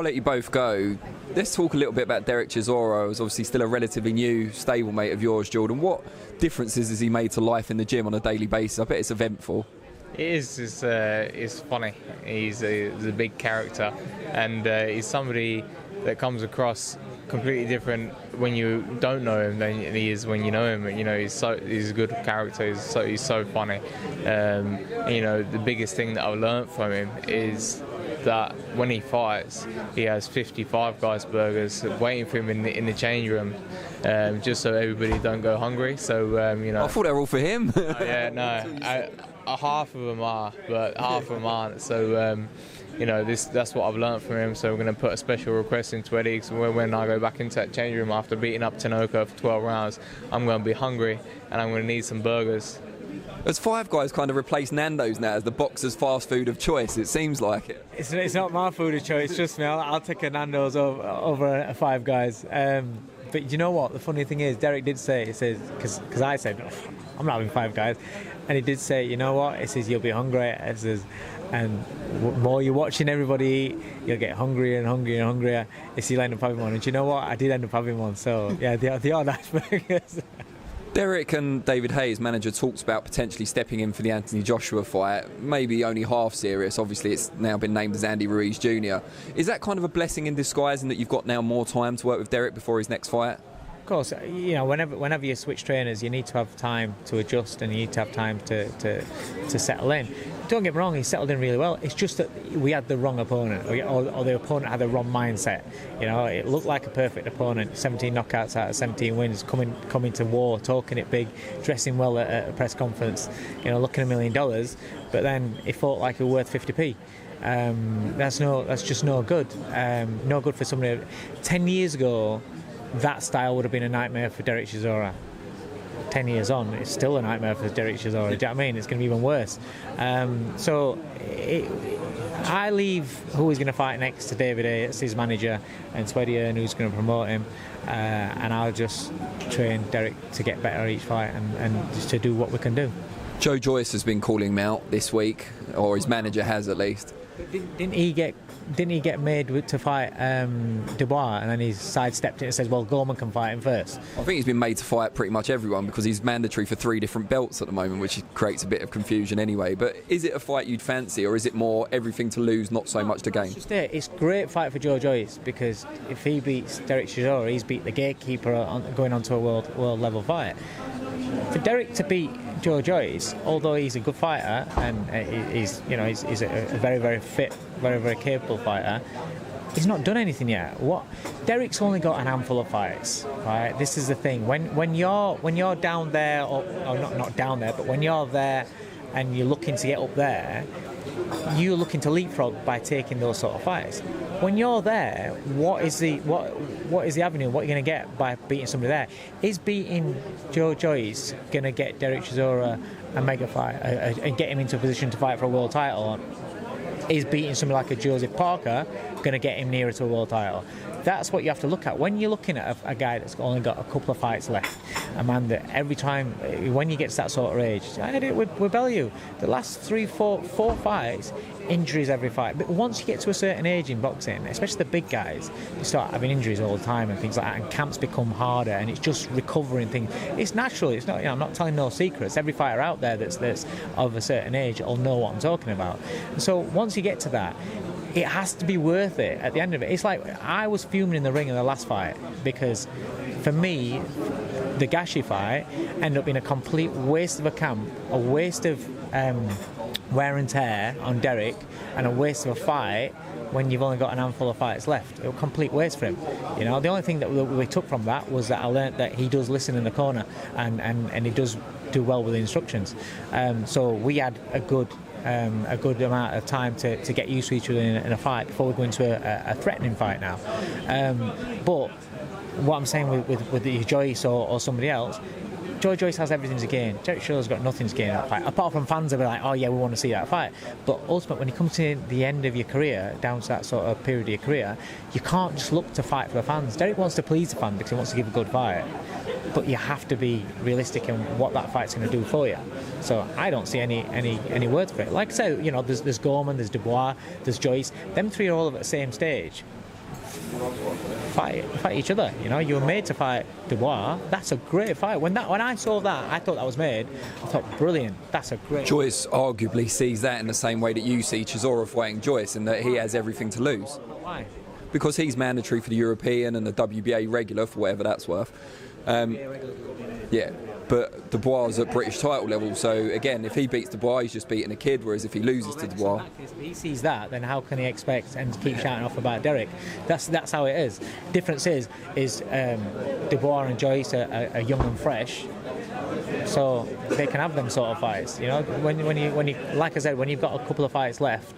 let you both go, let's talk a little bit about Dereck Chisora, who's obviously still a relatively new stablemate of yours, Jordan. What differences has he made to life in the gym on a daily basis? I bet it's eventful. It is. It's funny. He's a big character, and he's somebody that comes across completely different when you don't know him than he is when you know him. You know, he's a good character. He's so funny. You know, the biggest thing that I've learned from him is that when he fights, he has 55 guys burgers waiting for him in the change room, just so everybody don't go hungry. So you know, I thought they were all for him. Yeah, no, half of them are, but half of them aren't. So you know, that's what I've learned from him. So we're going to put a special request into Eddie, because when I go back into that change room after beating up Tinoco for 12 rounds, I'm going to be hungry and I'm going to need some burgers. As Five Guys kind of replaced Nando's now as the boxer's fast food of choice, it seems like it. It's not my food of choice, trust me. I'll take a Nando's over a Five Guys. But you know what? The funny thing is, Dereck did say, he says, because I said, I'm not having Five Guys. And he did say, you know what? He says, you'll be hungry. He says, and the more you're watching everybody eat, you'll get hungrier and hungrier and hungrier. You'll end up having one. And do you know what? I did end up having one. So, yeah, they are nice burgers. Dereck and David Haye's manager talks about potentially stepping in for the Anthony Joshua fight, maybe only half serious. Obviously, it's now been named as Andy Ruiz Jr. Is that kind of a blessing in disguise, in that you've got now more time to work with Dereck before his next fight? Of course, you know, whenever you switch trainers, you need to have time to adjust and you need to have time to settle in. Don't get me wrong, he settled in really well. It's just that we had the wrong opponent, or the opponent had the wrong mindset. You know, it looked like a perfect opponent. 17 knockouts out of 17 wins, coming to war, talking it big, dressing well at a press conference. You know, looking $1 million, but then he fought like he was worth 50p. That's just no good. No good for somebody. 10 years ago, that style would have been a nightmare for Dereck Chisora. 10 years on, it's still a nightmare for Dereck Chisora. Do you know what I mean? It's going to be even worse. I leave who he's going to fight next to David A. It's his manager, and Sweddy and who's going to promote him. And I'll just train Dereck to get better each fight and just to do what we can do. Joe Joyce has been calling him out this week, or his manager has at least. Didn't he get made to fight Dubois, and then he sidestepped it and says, well, Gorman can fight him first? I think he's been made to fight pretty much everyone, because he's mandatory for 3 different belts at the moment, which creates a bit of confusion anyway. But is it a fight you'd fancy, or is it more everything to lose, not so much to gain? It's a great fight for Joe Joyce, because if he beats Dereck Chisora, he's beat the gatekeeper going on to a world level fight. For Dereck to beat Joe Joyce, although he's a good fighter and he's a very, very fit, very, very capable fighter, he's not done anything yet. Dereck's only got a handful of fights, right? This is the thing. When you're down there, or not down there, but when you're there and you're looking to get up there, you're looking to leapfrog by taking those sort of fights. When you're there, what is the avenue? What are you going to get by beating somebody there? Is beating Joe Joyce going to get Dereck Chisora a mega fight and get him into a position to fight for a world title? Is beating somebody like a Joseph Parker going to get him nearer to a world title? That's what you have to look at. When you're looking at a guy that's only got a couple of fights left, a man that every time, when you get to that sort of age, I had it with Bellew, the last 3, 4 fights, injuries every fight. But once you get to a certain age in boxing, especially the big guys, you start having injuries all the time and things like that, and camps become harder, and it's just recovering things. It's natural. It's not. I'm not telling no secrets. Every fighter out there that's of a certain age will know what I'm talking about. So once you get to that, it has to be worth it at the end of it. It's like I was fuming in the ring in the last fight, because for me, the Gashi fight ended up being a complete waste of a camp, a waste of wear and tear on Dereck, and a waste of a fight when you've only got an handful of fights left. It was a complete waste for him. You know, the only thing that we took from that was that I learnt that he does listen in the corner, and he does do well with the instructions. So we had a good amount of time to get used to each other in a fight before we go into a threatening fight now. But what I'm saying with Joyce or somebody else, Joe Joyce has everything to gain. Dereck Chisora's got nothing to gain in that fight, apart from fans will be like, oh yeah, we want to see that fight. But ultimately, when you come to the end of your career, down to that sort of period of your career, you can't just look to fight for the fans. Dereck wants to please the fans because he wants to give a good fight, but you have to be realistic in what that fight's going to do for you. So I don't see any words for it. Like I said, you know, there's Gorman, there's Dubois, there's Joyce. Them three are all at the same stage. fight each other. You know, you were made to fight Dubois. That's a great fight. When I saw that, I thought that was made. I thought, brilliant. That's a great. Joyce arguably sees that in the same way that you see Chisora fighting Joyce, and that he has everything to lose. Why? Because he's mandatory for the European and the WBA regular, for whatever that's worth. Yeah, but Dubois is at British title level, so again, if he beats Dubois, he's just beating a kid, whereas if he loses to Dubois... If he sees that, then how can he expect and keep shouting off about Dereck? That's how it is. Difference is Dubois and Joyce are young and fresh, so they can have them sort of fights. You know, when you like I said, when you've got a couple of fights left,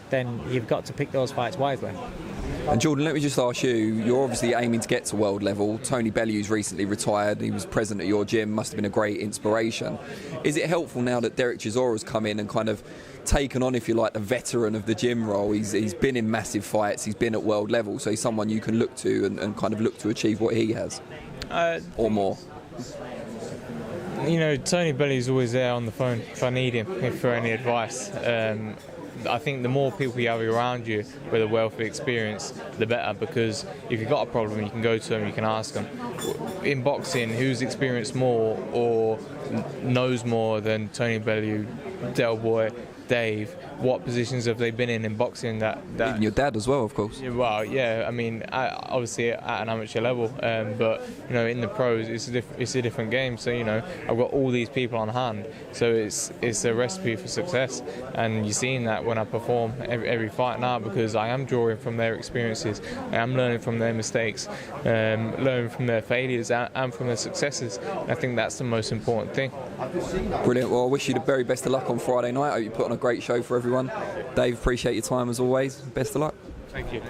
then you've got to pick those fights wisely. And Jordan, let me just ask you, you're obviously aiming to get to world level. Tony Bellew's recently retired. He was present at your gym, must have been a great inspiration. Is it helpful now that Dereck Chisora's come in and kind of taken on, if you like, the veteran of the gym role? He's been in massive fights, he's been at world level, so he's someone you can look to and kind of look to achieve what he has, or more. You know, Tony Bellew's always there on the phone if I need him, for any advice. I think the more people you have around you with a wealth of experience, the better, because if you've got a problem, you can go to them, you can ask them. In boxing, who's experienced more or knows more than Tony Bellew, Del Boy, Dave? What positions have they been in boxing? That Even your dad as well, of course. Well, yeah. I mean, obviously at an amateur level, but you know, in the pros, it's a different game. So you know, I've got all these people on hand. So it's a recipe for success, and you're seeing that when I perform every fight now, because I am drawing from their experiences, I am learning from their mistakes, learning from their failures and from their successes. I think that's the most important thing. Brilliant. Well, I wish you the very best of luck on Friday night. I hope you put on a great show for everyone. Dave, appreciate your time as always. Best of luck. Thank you.